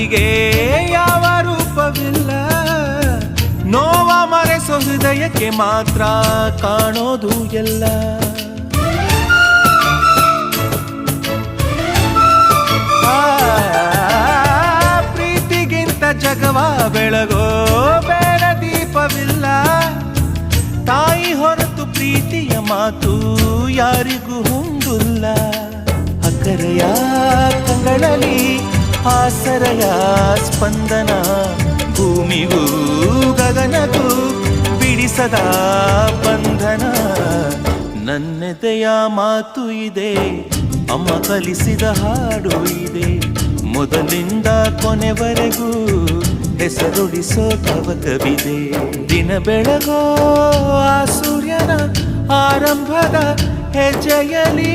ಪ್ರೀತಿಗೆ ಯಾವ ರೂಪವಿಲ್ಲ, ನೋವ ಮರೆಸೋ ಹೃದಯಕ್ಕೆ ಮಾತ್ರ ಕಾಣೋದು ಎಲ್ಲ. ಪ್ರೀತಿಗಿಂತ ಜಗವ ಬೆಳಗೋ ಬೇಡ ದೀಪವಿಲ್ಲ, ತಾಯಿ ಹೊರತು ಪ್ರೀತಿಯ ಮಾತು ಯಾರಿಗೂ ಹೊಂದಿಲ್ಲ. ಅಕ್ಕರೆಯ ಕಂಗಳಲ್ಲಿ ಆಸರೆಯ ಸ್ಪಂದನ, ಭೂಮಿಗೂ ಗಗನಗೂ ಬಿಡಿಸದ ಬಂಧನ. ನನ್ನೆದೆಯ ಮಾತು ಇದೆ, ಅಮ್ಮ ಕಲಿಸಿದ ಹಾಡು ಇದೆ, ಮೊದಲಿಂದ ಕೊನೆವರೆಗೂ ಹೆಸರುಳಿಸೋ ತವಕವಿದೆ. ದಿನ ಬೆಳಗೋ ಆ ಸೂರ್ಯನ ಆರಂಭದ ಹೆಜ್ಜೆಯಲಿ